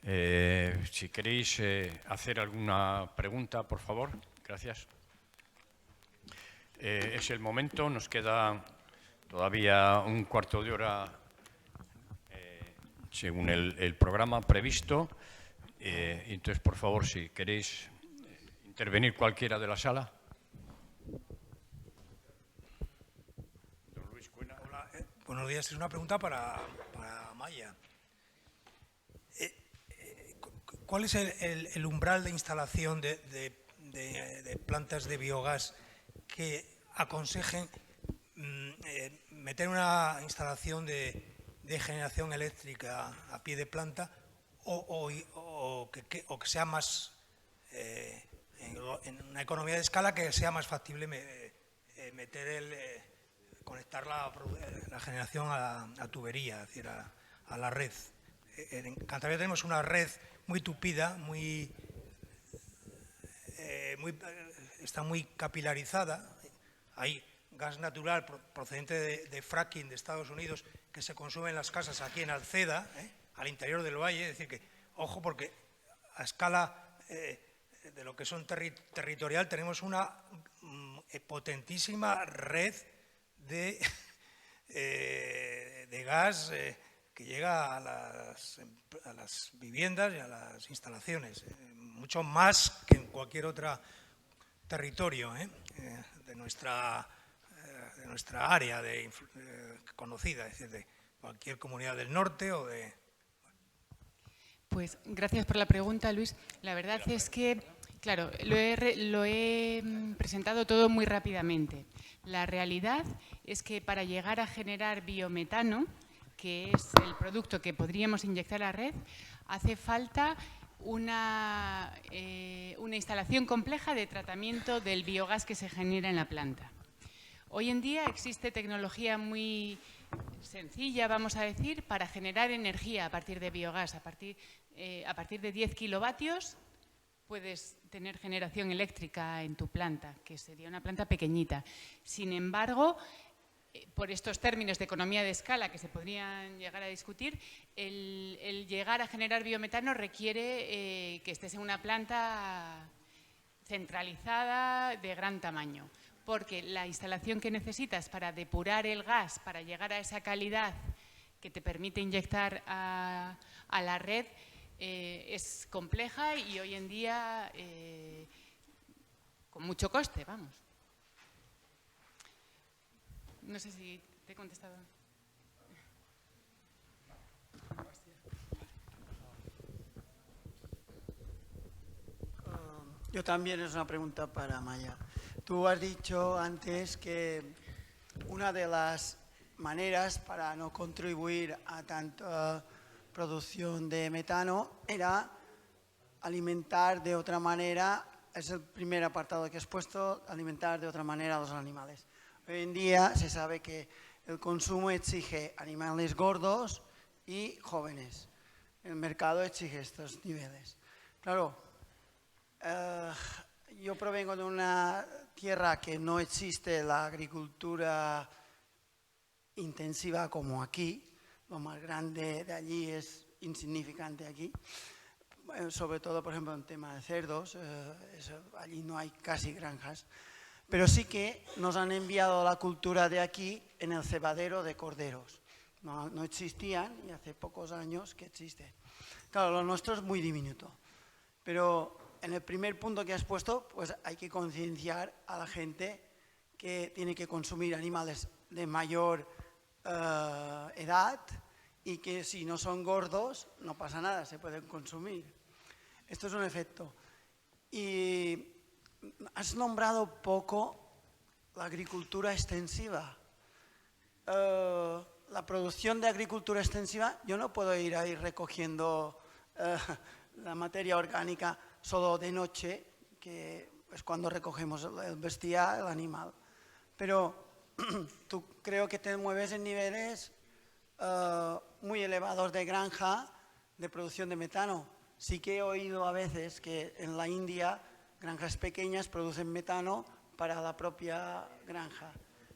Si queréis hacer alguna pregunta, por favor. Gracias. Es el momento, nos queda todavía un cuarto de hora según el programa previsto. Entonces, por favor, si queréis intervenir cualquiera de la sala. Don Luis Cuena. Hola, buenos días. Es una pregunta para Amaya. ¿Cuál es el umbral de instalación de plantas de biogás que aconsejen meter una instalación de generación eléctrica a pie de planta o que sea más, en una economía de escala, que sea más factible conectar la generación a tubería, es decir, a la red? En Cantabria tenemos una red muy tupida, está muy capilarizada. Hay gas natural procedente de fracking de Estados Unidos que se consume en las casas aquí en Alceda, al interior del valle. Es decir, que ojo, porque a escala de lo que son territorial tenemos una potentísima red de gas que llega a las viviendas y a las instalaciones, mucho más que en cualquier otro territorio de nuestra área conocida, es decir, de cualquier comunidad del norte o de... Pues gracias por la pregunta, Luis. La verdad es que, claro, lo he presentado todo muy rápidamente. La realidad es que para llegar a generar biometano, que es el producto que podríamos inyectar a la red, hace falta una instalación compleja de tratamiento del biogás que se genera en la planta. Hoy en día existe tecnología muy sencilla, vamos a decir, para generar energía a partir de biogás. A partir de 10 kilovatios puedes tener generación eléctrica en tu planta, que sería una planta pequeñita. Sin embargo, por estos términos de economía de escala que se podrían llegar a discutir, el llegar a generar biometano requiere que estés en una planta centralizada de gran tamaño, porque la instalación que necesitas para depurar el gas, para llegar a esa calidad que te permite inyectar a la red, es compleja y hoy en día con mucho coste, vamos. No sé si te he contestado. Yo también, es una pregunta para Maya. Tú has dicho antes que una de las maneras para no contribuir a tanta producción de metano era alimentar de otra manera, es el primer apartado que has puesto, alimentar de otra manera a los animales. Hoy en día se sabe que el consumo exige animales gordos y jóvenes. El mercado exige estos niveles. Claro, yo provengo de una tierra que no existe la agricultura intensiva como aquí. Lo más grande de allí es insignificante aquí. Sobre todo, por ejemplo, en tema de cerdos, allí no hay casi granjas. Pero sí que nos han enviado la cultura de aquí en el cebadero de corderos. No existían y hace pocos años que existe. Claro, lo nuestro es muy diminuto. Pero en el primer punto que has puesto, pues hay que concienciar a la gente que tiene que consumir animales de mayor edad y que si no son gordos no pasa nada, se pueden consumir. Esto es un efecto. Y has nombrado poco la agricultura extensiva. La producción de agricultura extensiva, yo no puedo ir ahí recogiendo la materia orgánica solo de noche, que es cuando recogemos el bestial, el animal. Pero tú creo que te mueves en niveles muy elevados de granja, de producción de metano. Sí que he oído a veces que en la India granjas pequeñas producen metano para la propia granja.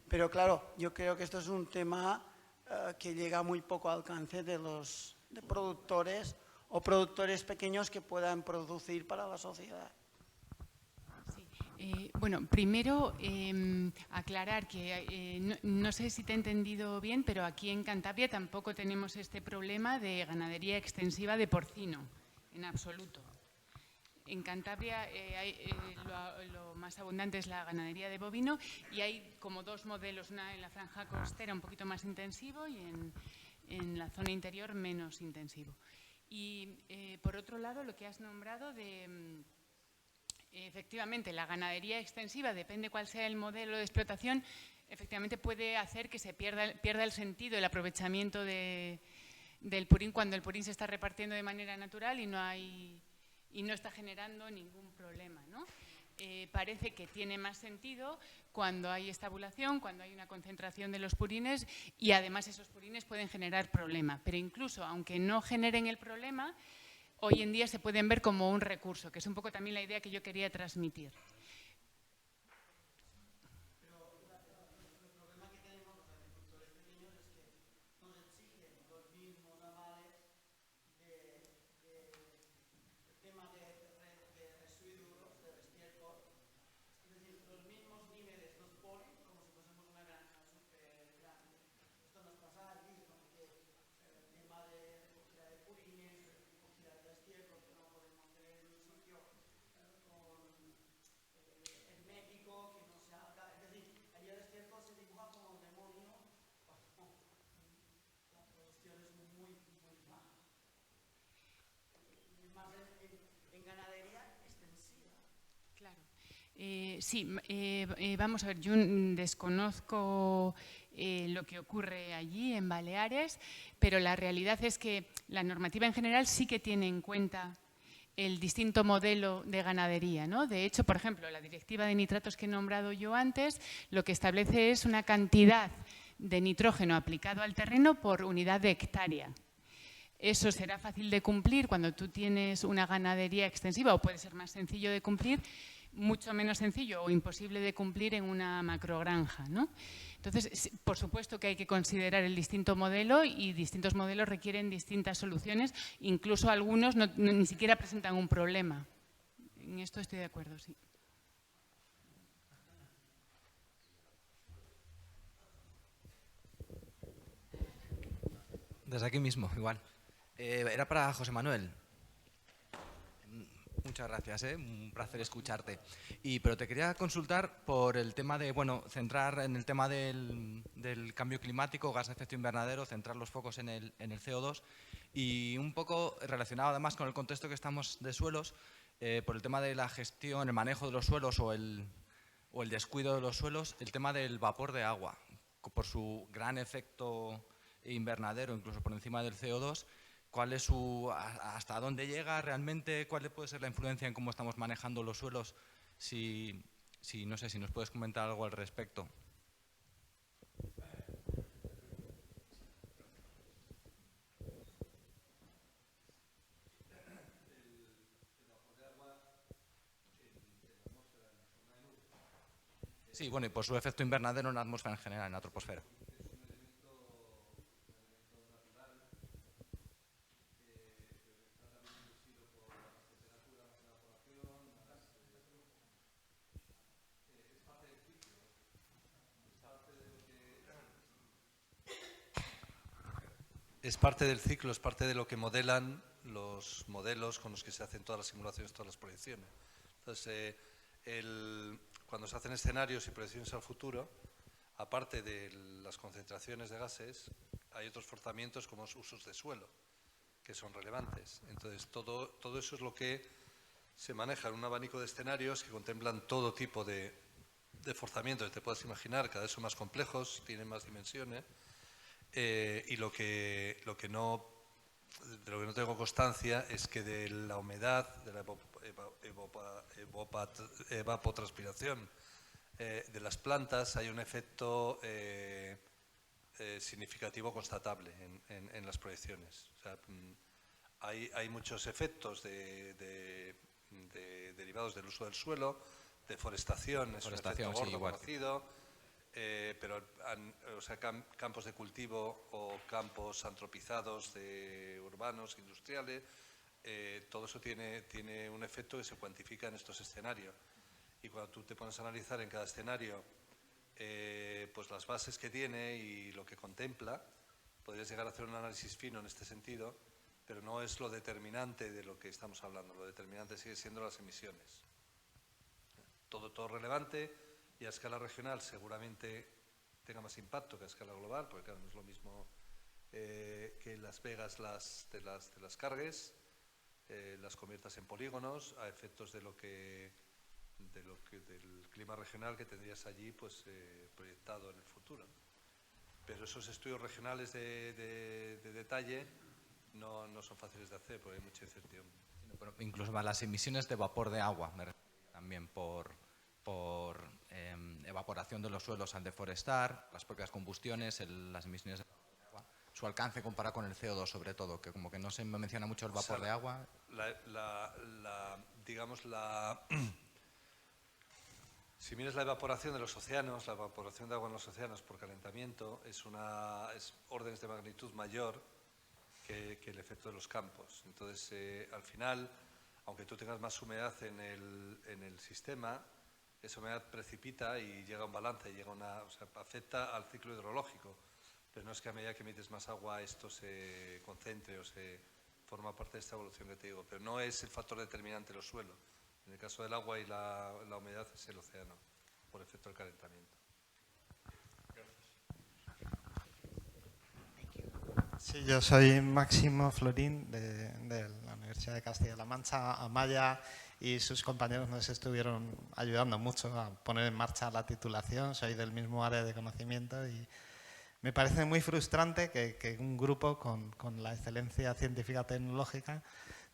Pero claro, yo creo que esto es un tema que llega muy poco al alcance de los productores o productores pequeños que puedan producir para la sociedad. Bueno, primero aclarar que no sé si te he entendido bien, pero aquí en Cantabria tampoco tenemos este problema de ganadería extensiva de porcino, en absoluto. En Cantabria lo más abundante es la ganadería de bovino y hay como dos modelos, una en la franja costera un poquito más intensivo y en la zona interior menos intensivo. Y por otro lado, lo que has nombrado de... Efectivamente, la ganadería extensiva, depende cuál sea el modelo de explotación, efectivamente puede hacer que se pierda el sentido, el aprovechamiento del purín cuando el purín se está repartiendo de manera natural y no está generando ningún problema, ¿no? Parece que tiene más sentido cuando hay estabulación, cuando hay una concentración de los purines y además esos purines pueden generar problema. Pero incluso aunque no generen el problema, hoy en día se pueden ver como un recurso, que es un poco también la idea que yo quería transmitir. Sí, vamos a ver, yo desconozco lo que ocurre allí en Baleares, pero la realidad es que la normativa en general sí que tiene en cuenta el distinto modelo de ganadería, ¿no? De hecho, por ejemplo, la directiva de nitratos que he nombrado yo antes, lo que establece es una cantidad de nitrógeno aplicado al terreno por unidad de hectárea. Eso será fácil de cumplir cuando tú tienes una ganadería extensiva o puede ser más sencillo de cumplir, mucho menos sencillo o imposible de cumplir en una macrogranja, ¿no? Entonces, por supuesto que hay que considerar el distinto modelo y distintos modelos requieren distintas soluciones, incluso algunos ni siquiera presentan un problema. En esto estoy de acuerdo, sí. Desde aquí mismo, igual. Era para José Manuel. Muchas gracias, un placer escucharte. Pero te quería consultar por el tema de, bueno, centrar en el tema del cambio climático, gas de efecto invernadero, centrar los focos en el CO2 y un poco relacionado además con el contexto que estamos de suelos, por el tema de la gestión, el manejo de los suelos o el descuido de los suelos, el tema del vapor de agua, por su gran efecto invernadero, incluso por encima del CO2, ¿cuál es hasta dónde llega realmente? ¿Cuál puede ser la influencia en cómo estamos manejando los suelos? No sé, si nos puedes comentar algo al respecto. Sí, bueno, y por su efecto invernadero en la atmósfera en general, en la troposfera. Es parte del ciclo, es parte de lo que modelan los modelos con los que se hacen todas las simulaciones, todas las proyecciones. Entonces, cuando se hacen escenarios y proyecciones al futuro, aparte de las concentraciones de gases, hay otros forzamientos como los usos de suelo, que son relevantes. Entonces, todo eso es lo que se maneja en un abanico de escenarios que contemplan todo tipo de forzamientos. Te puedes imaginar, cada vez son más complejos, tienen más dimensiones. Y lo que no tengo constancia es que de la humedad, de la evapotranspiración de las plantas hay un efecto significativo constatable en las proyecciones. O sea, hay muchos efectos derivados del uso del suelo, deforestación, es un efecto gordo conocido. Pero campos de cultivo o campos antropizados urbanos, industriales, todo eso tiene un efecto que se cuantifica en estos escenarios. Y cuando tú te pones a analizar en cada escenario pues las bases que tiene y lo que contempla, podrías llegar a hacer un análisis fino en este sentido, pero no es lo determinante de lo que estamos hablando. Lo determinante sigue siendo las emisiones. Todo relevante, y a escala regional seguramente tenga más impacto que a escala global, porque claro, no es lo mismo que Las Vegas te las cargues, las conviertas en polígonos a efectos del clima regional que tendrías allí pues, proyectado en el futuro. Pero esos estudios regionales de detalle no son fáciles de hacer porque hay mucha incertidumbre. Incluso para las emisiones de vapor de agua, me refiero también por evaporación de los suelos al deforestar, las propias combustiones, las emisiones de vapor de agua, su alcance comparado con el CO2 sobre todo, que como que no se menciona mucho el vapor de agua. Si miras la evaporación de los océanos, la evaporación de agua en los océanos por calentamiento es órdenes de magnitud mayor que el efecto de los campos. Entonces, al final, aunque tú tengas más humedad en el sistema, esa humedad precipita y llega a un balance, afecta al ciclo hidrológico. Pero no es que a medida que emites más agua esto se concentre o se forma parte de esta evolución que te digo. Pero no es el factor determinante los suelos. En el caso del agua y la humedad es el océano, por efecto del calentamiento. Sí, yo soy Máximo Florín de la Universidad de Castilla-La Mancha. Amaya y sus compañeros nos estuvieron ayudando mucho a poner en marcha la titulación. Soy del mismo área de conocimiento y me parece muy frustrante que un grupo con la excelencia científica tecnológica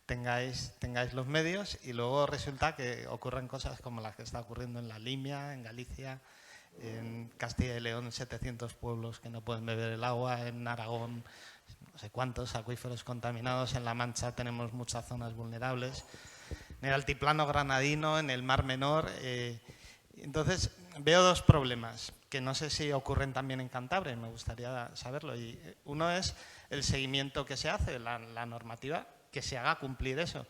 tengáis los medios y luego resulta que ocurren cosas como las que está ocurriendo en La Limia, en Galicia, en Castilla y León, 700 pueblos que no pueden beber el agua, en Aragón no sé cuántos acuíferos contaminados, en La Mancha tenemos muchas zonas vulnerables, en el altiplano granadino, en el Mar Menor. Entonces veo dos problemas que no sé si ocurren también en Cantabria, me gustaría saberlo. Y uno es el seguimiento que se hace, la normativa, que se haga cumplir eso.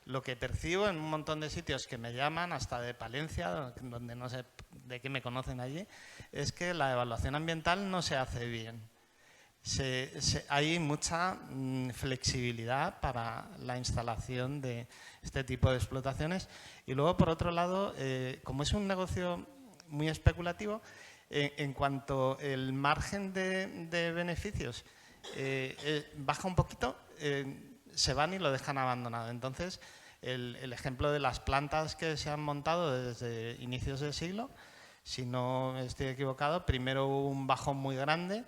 Lo que percibo en un montón de sitios que me llaman, hasta de Palencia, donde no sé de qué me conocen allí, es que la evaluación ambiental no se hace bien. Hay mucha flexibilidad para la instalación de este tipo de explotaciones. Y luego, por otro lado, como es un negocio muy especulativo, en cuanto el margen de beneficios baja un poquito, se van y lo dejan abandonado. Entonces, el ejemplo de las plantas que se han montado desde inicios del siglo, si no estoy equivocado, primero hubo un bajón muy grande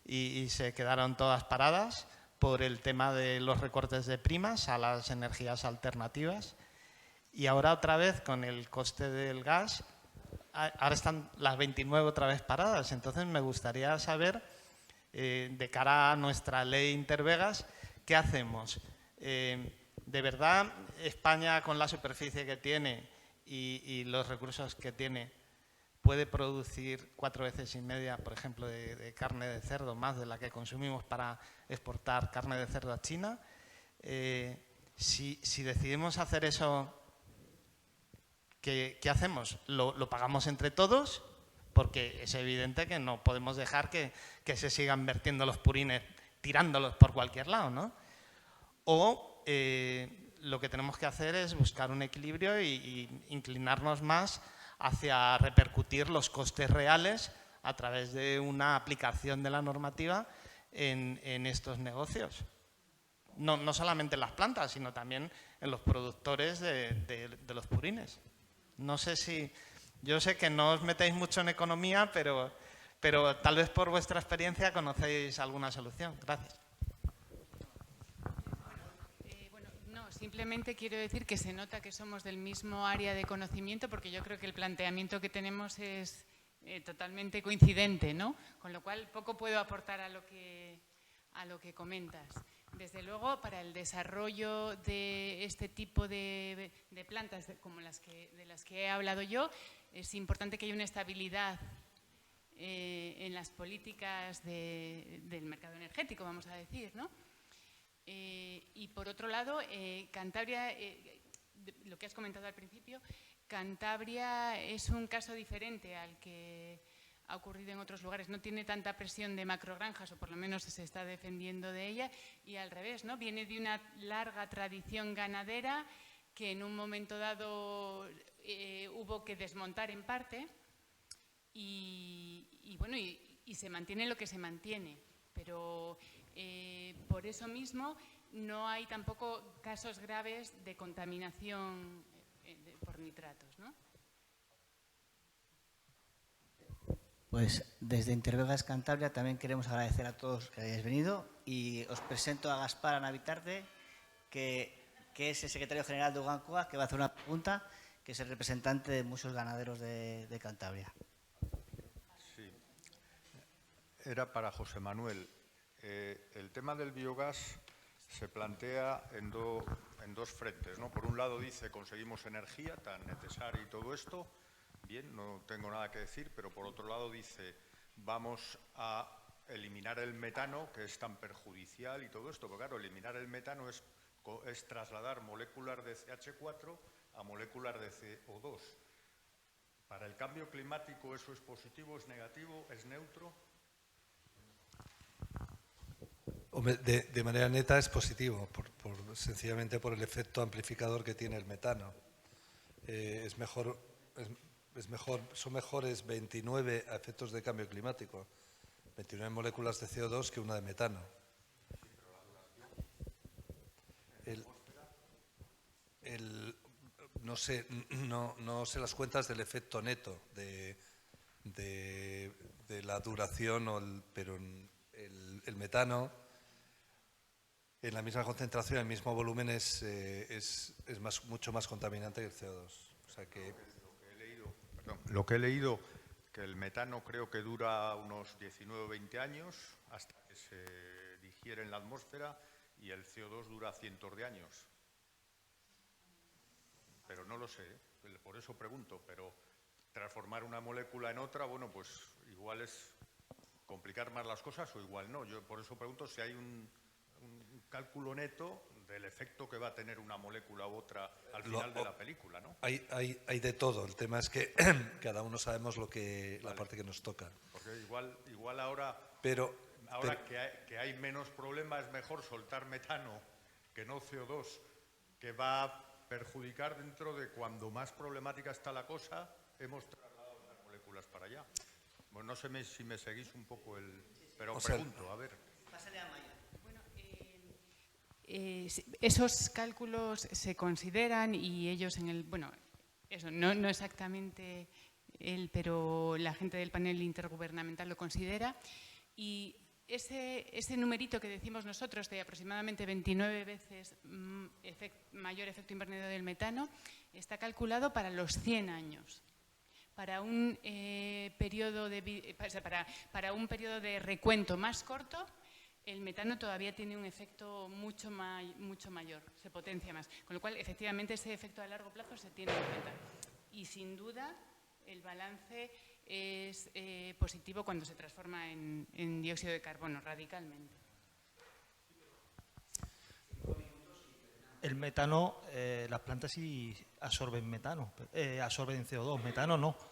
y se quedaron todas paradas por el tema de los recortes de primas a las energías alternativas. Y ahora otra vez con el coste del gas, ahora están las 29 otra vez paradas. Entonces me gustaría saber, de cara a nuestra ley Intervegas, ¿qué hacemos? ¿De verdad España, con la superficie que tiene y los recursos que tiene, puede producir 4 veces y media, por ejemplo, de carne de cerdo, más de la que consumimos para exportar carne de cerdo a China? Si decidimos hacer eso, ¿qué hacemos? ¿Lo pagamos entre todos? Porque es evidente que no podemos dejar que se sigan vertiendo los purines, tirándolos por cualquier lado, ¿no? O lo que tenemos que hacer es buscar un equilibrio y inclinarnos más hacia repercutir los costes reales a través de una aplicación de la normativa en estos negocios. No solamente en las plantas, sino también en los productores de los purines. No sé si... Yo sé que no os metéis mucho en economía, pero tal vez por vuestra experiencia conocéis alguna solución. Gracias. Simplemente quiero decir que se nota que somos del mismo área de conocimiento, porque yo creo que el planteamiento que tenemos es totalmente coincidente, ¿no? Con lo cual poco puedo aportar a lo que comentas. Desde luego, para el desarrollo de este tipo de plantas, como de las que he hablado yo, es importante que haya una estabilidad en las políticas del mercado energético, vamos a decir, ¿no? Y por otro lado, Cantabria, lo que has comentado al principio, Cantabria es un caso diferente al que ha ocurrido en otros lugares. No tiene tanta presión de macrogranjas, o por lo menos se está defendiendo de ella, y al revés, ¿no? Viene de una larga tradición ganadera que en un momento dado hubo que desmontar en parte y bueno, y se mantiene lo que se mantiene. Pero por eso mismo no hay tampoco casos graves de contaminación por nitratos, ¿no? Pues desde Intervegas Cantabria también queremos agradecer a todos que hayáis venido y os presento a Gaspar Anavitarte, que es el secretario general de Ugankoa, que va a hacer una pregunta, que es el representante de muchos ganaderos de Cantabria. Sí, era para José Manuel. El tema del biogás se plantea en dos frentes, ¿no? Por un lado dice conseguimos energía tan necesaria y todo esto, bien, no tengo nada que decir, pero por otro lado dice vamos a eliminar el metano, que es tan perjudicial y todo esto, porque claro, eliminar el metano es trasladar moléculas de CH4 a moléculas de CO2. ¿Para el cambio climático eso es positivo, es negativo, es neutro? Hombre, de manera neta es positivo, sencillamente por el efecto amplificador que tiene el metano. Son mejores 29 a efectos de cambio climático, 29 moléculas de CO2 que una de metano. No sé las cuentas del efecto neto de la duración, pero el metano en la misma concentración, en el mismo volumen es mucho más contaminante que el CO2. O sea que lo que he leído, que el metano creo que dura unos 19 o 20 años hasta que se digiere en la atmósfera y el CO2 dura cientos de años. Pero no lo sé, por eso pregunto, pero transformar una molécula en otra, bueno, pues igual es complicar más las cosas o igual no. Yo por eso pregunto si hay un cálculo neto del efecto que va a tener una molécula u otra al final de la película, ¿no? Hay de todo. El tema es que cada uno sabemos la parte que nos toca. Porque igual ahora, que hay menos problemas, es mejor soltar metano que no CO2, que va a perjudicar dentro de cuando más problemática está la cosa, hemos trasladado las moléculas para allá. Bueno, no sé si me seguís un poco pero pregunto, a ver. Pásale a Maya. Esos cálculos se consideran y ellos no exactamente él, pero la gente del panel intergubernamental lo considera, y ese numerito que decimos nosotros de aproximadamente 29 veces mayor efecto invernadero del metano está calculado para los 100 años. Para un periodo de recuento más corto, el metano todavía tiene un efecto mucho mayor, se potencia más. Con lo cual, efectivamente, ese efecto a largo plazo se tiene en cuenta. Y sin duda, el balance es positivo cuando se transforma en dióxido de carbono, radicalmente. El metano, las plantas sí absorben metano, absorben CO2, metano no.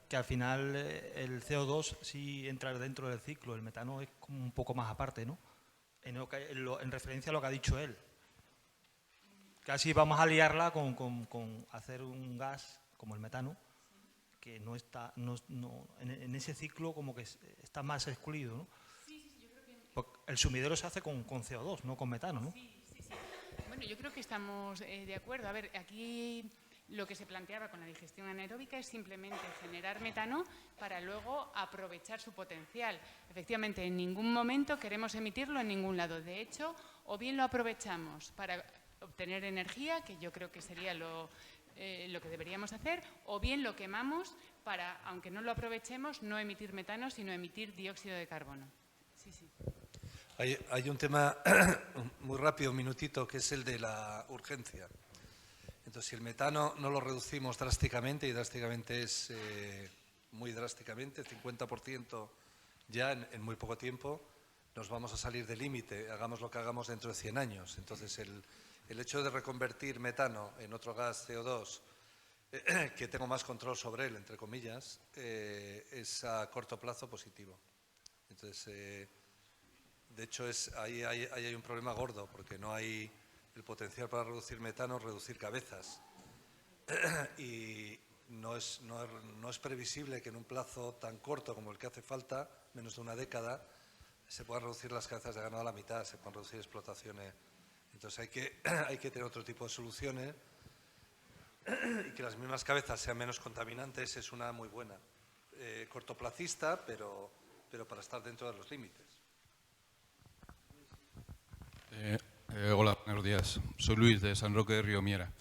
Que al final el CO2 sí entra dentro del ciclo, el metano es como un poco más aparte, ¿no? En referencia a lo que ha dicho él. Casi vamos a liarla con hacer un gas como el metano, que no está, en ese ciclo como que está más excluido, ¿no? Sí, yo creo que... Porque el sumidero se hace con CO2, no con metano, ¿no? Sí. Bueno, yo creo que estamos de acuerdo. A ver, aquí lo que se planteaba con la digestión anaeróbica es simplemente generar metano para luego aprovechar su potencial. Efectivamente, en ningún momento queremos emitirlo en ningún lado. De hecho, o bien lo aprovechamos para obtener energía, que yo creo que sería lo que deberíamos hacer, o bien lo quemamos para, aunque no lo aprovechemos, no emitir metano, sino emitir dióxido de carbono. Sí. Hay un tema muy rápido, un minutito, que es el de la urgencia. Entonces, si el metano no lo reducimos drásticamente, y drásticamente es muy drásticamente, 50% ya en muy poco tiempo, nos vamos a salir del límite, hagamos lo que hagamos dentro de 100 años. Entonces, el hecho de reconvertir metano en otro gas CO2, que tengo más control sobre él, entre comillas, es a corto plazo positivo. Entonces, de hecho, ahí hay un problema gordo, porque no hay el potencial para reducir metano, reducir cabezas. Y no es previsible que en un plazo tan corto como el que hace falta, menos de una década, se puedan reducir las cabezas de ganado a la mitad, se puedan reducir explotaciones. Entonces hay que tener otro tipo de soluciones, y que las mismas cabezas sean menos contaminantes es una muy buena. Cortoplacista, pero para estar dentro de los límites. Hola, buenos días. Soy Luis de San Roque de Río Miera.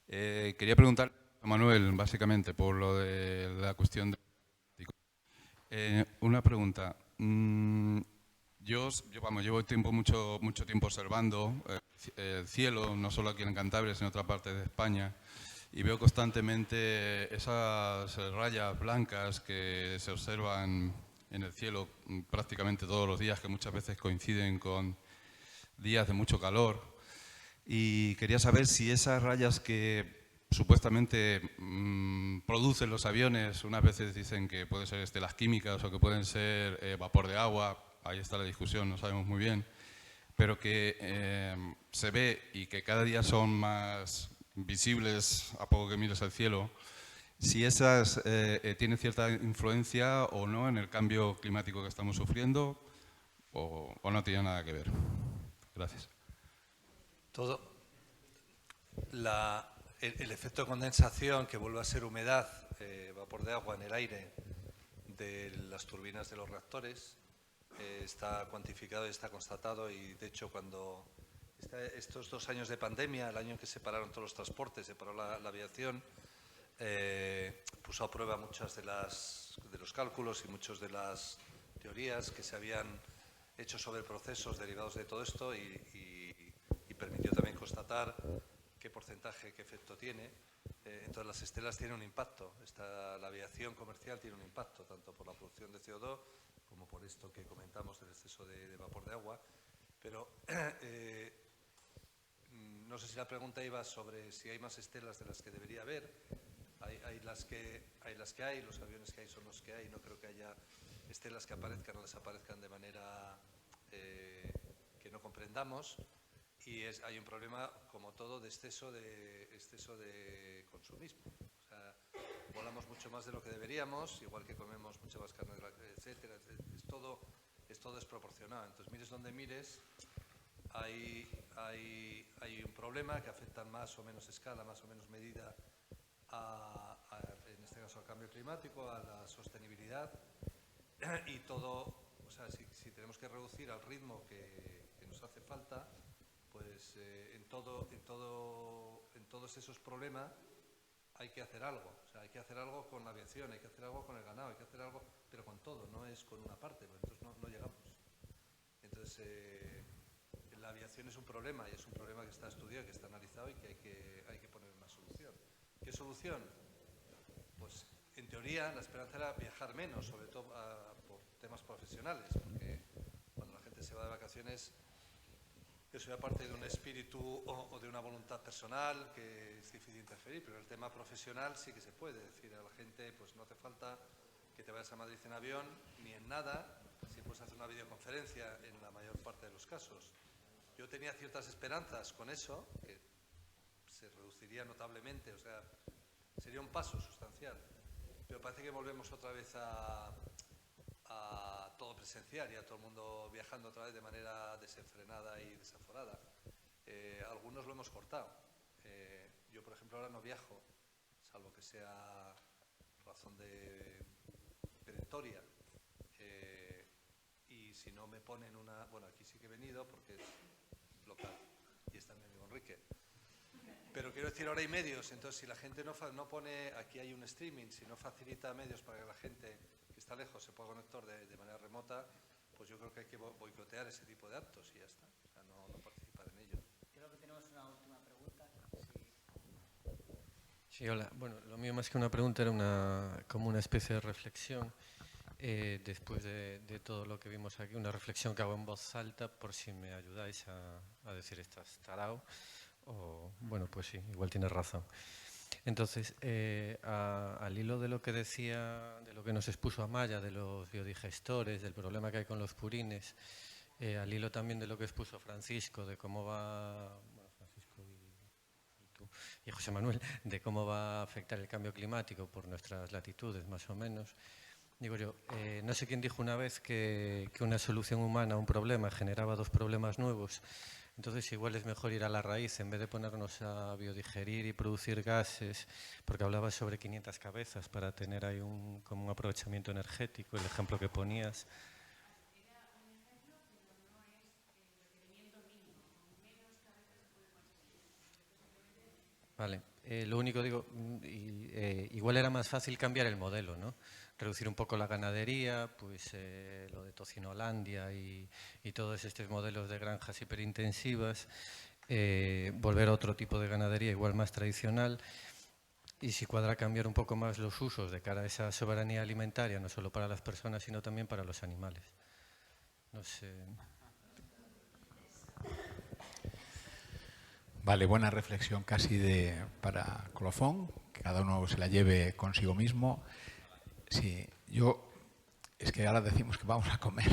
Quería preguntar a Manuel, básicamente, por lo de la cuestión de... una pregunta. Yo llevo mucho tiempo observando el cielo, no solo aquí en Cantabria, sino en otra parte de España, y veo constantemente esas rayas blancas que se observan en el cielo prácticamente todos los días, que muchas veces coinciden con días de mucho calor. Y quería saber si esas rayas que supuestamente producen los aviones, unas veces dicen que pueden ser estelas químicas o que pueden ser vapor de agua, ahí está la discusión, no sabemos muy bien, pero que se ve y que cada día son más visibles a poco que mires al cielo, si esas tienen cierta influencia o no en el cambio climático que estamos sufriendo o no tiene nada que ver. Gracias. El efecto de condensación, que vuelve a ser humedad, vapor de agua en el aire de las turbinas de los reactores, está cuantificado y está constatado, y de hecho cuando estos 2 años de pandemia, el año en que se pararon todos los transportes, se paró la aviación, puso a prueba muchas de los cálculos y muchas de las teorías que se habían hecho sobre procesos derivados de todo esto, y permitió también constatar qué porcentaje, qué efecto tiene. Entonces las estelas tienen un impacto. La aviación comercial tiene un impacto, tanto por la producción de CO2 como por esto que comentamos del exceso de vapor de agua. Pero no sé si la pregunta iba sobre si hay más estelas de las que debería haber. Hay las que hay, los aviones que hay son los que hay. No creo que haya estelas que aparezcan o desaparezcan de manera que no comprendamos. Y hay un problema, como todo, de exceso de consumismo. O sea, volamos mucho más de lo que deberíamos, igual que comemos mucha más carne, etcétera. Es todo desproporcionado. Entonces, mires donde mires, hay un problema que afecta en más o menos escala, más o menos medida, en este caso al cambio climático, a la sostenibilidad, y todo, o sea, si tenemos que reducir al ritmo que nos hace falta, pues en todos esos problemas hay que hacer algo. O sea, hay que hacer algo con la aviación, hay que hacer algo con el ganado, hay que hacer algo, pero con todo, no es con una parte, porque entonces no llegamos. Entonces, la aviación es un problema, y es un problema que está estudiado, que está analizado, y que hay que poner una solución. ¿Qué solución? Pues, en teoría, la esperanza era viajar menos, sobre todo por temas profesionales, porque cuando la gente se va de vacaciones, eso ya parte de un espíritu o de una voluntad personal que es difícil interferir, pero el tema profesional sí que se puede decir a la gente, pues no hace falta que te vayas a Madrid en avión ni en nada, si puedes hacer una videoconferencia en la mayor parte de los casos. Yo tenía ciertas esperanzas con eso, que se reduciría notablemente, o sea, sería un paso sustancial, pero parece que volvemos otra vez a todo presencial y a todo el mundo viajando otra vez de manera desenfrenada y desaforada. Algunos lo hemos cortado. Yo, por ejemplo, ahora no viajo, salvo que sea razón de perentoria. Y si no me ponen una... Bueno, aquí sí que he venido porque es local y está mi amigo Enrique. Pero quiero decir, ahora hay medios, entonces si la gente no pone... Aquí hay un streaming, si no facilita medios para que la gente que está lejos se pueda conectar de manera remota, pues yo creo que hay que boicotear ese tipo de actos y ya está. O sea, no participar en ello. Creo que tenemos una última pregunta. Sí. Sí, hola. Bueno, lo mío más que una pregunta era como una especie de reflexión. Después de todo lo que vimos aquí, una reflexión que hago en voz alta por si me ayudáis a decir estás tarao o, bueno, pues sí, igual tienes razón. Entonces, al hilo de lo que decía, de lo que nos expuso Amaya, de los biodigestores, del problema que hay con los purines, al hilo también de lo que expuso Francisco, de cómo va, bueno, Francisco y tú, y José Manuel, de cómo va a afectar el cambio climático por nuestras latitudes, más o menos. Digo yo, no sé quién dijo una vez que una solución humana a un problema generaba dos problemas nuevos. Entonces igual es mejor ir a la raíz en vez de ponernos a biodigerir y producir gases, porque hablabas sobre 500 cabezas para tener ahí como un aprovechamiento energético, el ejemplo que ponías. Vale, lo único digo, igual era más fácil cambiar el modelo, ¿no? Reducir un poco la ganadería, pues lo de Tocinolandia y todos estos modelos de granjas hiperintensivas, volver a otro tipo de ganadería igual más tradicional y si cuadra cambiar un poco más los usos de cara a esa soberanía alimentaria, no solo para las personas, sino también para los animales. No sé. Vale, buena reflexión casi para colofón, que cada uno se la lleve consigo mismo. Sí, es que ahora decimos que vamos a comer.